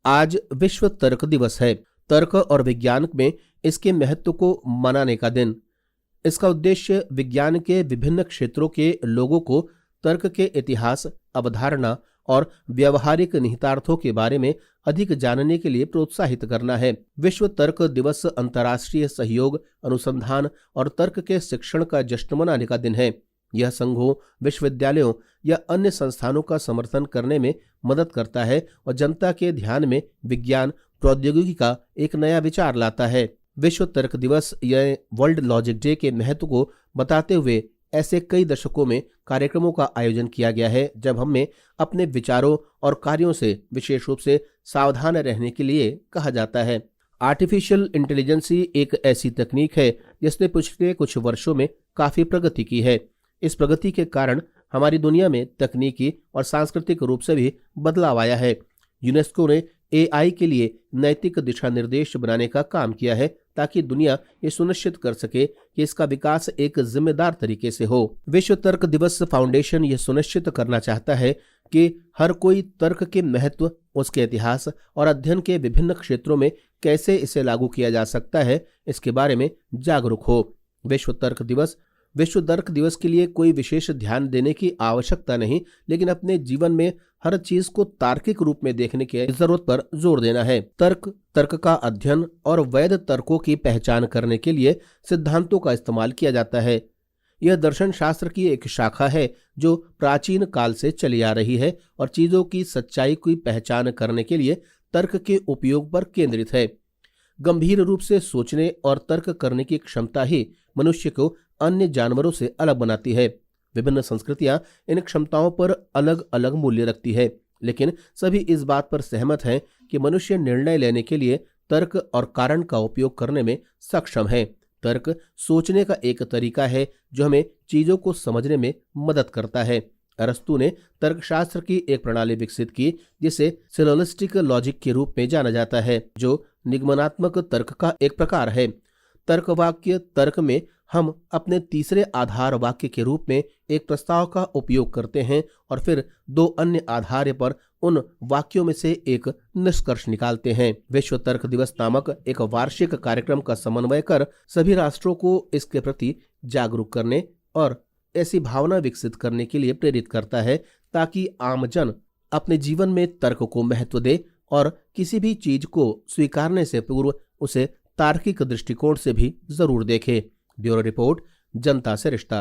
आज विश्व तर्क दिवस है। तर्क और विज्ञान में इसके महत्व को मनाने का दिन। इसका उद्देश्य विज्ञान के विभिन्न क्षेत्रों के लोगों को तर्क के इतिहास, अवधारणा और व्यवहारिक निहितार्थों के बारे में अधिक जानने के लिए प्रोत्साहित करना है। विश्व तर्क दिवस अंतर्राष्ट्रीय सहयोग, अनुसंधान और तर्क के शिक्षण का जश्न मनाने का दिन है। यह संघों, विश्वविद्यालयों या अन्य संस्थानों का समर्थन करने में मदद करता है और जनता के ध्यान में विज्ञान प्रौद्योगिकी का एक नया विचार लाता है। विश्व तर्क दिवस या वर्ल्ड लॉजिक डे के महत्व को बताते हुए ऐसे कई दशकों में कार्यक्रमों का आयोजन किया गया है जब हमें अपने विचारों और कार्यों से विशेष रूप से सावधान रहने के लिए कहा जाता है। आर्टिफिशियल इंटेलिजेंस एक ऐसी तकनीक है जिसने पिछले कुछ वर्षों में काफी प्रगति की है। इस प्रगति के कारण हमारी दुनिया में तकनीकी और सांस्कृतिक रूप से भी बदलाव आया है। यूनेस्को ने एआई के लिए नैतिक दिशा निर्देश बनाने का काम किया है ताकि दुनिया ये सुनिश्चित कर सके कि इसका विकास एक जिम्मेदार तरीके से हो। विश्व तर्क दिवस फाउंडेशन यह सुनिश्चित करना चाहता है कि हर कोई तर्क के महत्व, उसके इतिहास और अध्ययन के विभिन्न क्षेत्रों में कैसे इसे लागू किया जा सकता है, इसके बारे में जागरूक हो। विश्व तर्क दिवस के लिए कोई विशेष ध्यान देने की आवश्यकता नहीं, लेकिन अपने जीवन में हर चीज को तार्किक रूप में देखने की जरूरत पर जोर देना है। तर्क का अध्ययन और वैध तर्कों की पहचान करने के लिए सिद्धांतों का इस्तेमाल किया जाता है। यह दर्शन शास्त्र की एक शाखा है जो प्राचीन काल से चली आ रही है और चीजों की सच्चाई की पहचान करने के लिए तर्क के उपयोग पर केंद्रित है। गंभीर रूप से सोचने और तर्क करने की क्षमता ही मनुष्य को अन्य जानवरों से अलग बनाती है। विभिन्न संस्कृतियां इन क्षमताओं पर अलग अलग मूल्य रखती है, लेकिन सभी इस बात पर सहमत हैं कि मनुष्य निर्णय लेने के लिए तर्क और कारण का उपयोग करने में सक्षम है। तर्क सोचने का एक तरीका है जो हमें चीजों को समझने में मदद करता है। अरस्तु ने तर्कशास्त्र की एक प्रणाली विकसित की जिसे सिलोजिस्टिक लॉजिक के रूप में जाना जाता है, जो निगमनात्मक तर्क का एक प्रकार है। तर्क वाक्य तर्क में हम अपने तीसरे आधार वाक्य के रूप में एक प्रस्ताव का उपयोग करते हैं और फिर दो अन्य आधार पर उन वाक्यों में से एक निष्कर्ष निकालते हैं। विश्व तर्क दिवस नामक एक वार्षिक कार्यक्रम का समन्वय कर सभी राष्ट्रों को इसके प्रति जागरूक करने और ऐसी भावना विकसित करने के लिए प्रेरित करता है ताकि आम जन अपने जीवन में तर्क को महत्व दे और किसी भी चीज को स्वीकारने से पूर्व उसे तार्किक दृष्टिकोण से भी जरूर देखे। ब्यूरो रिपोर्ट, जनता से रिश्ता।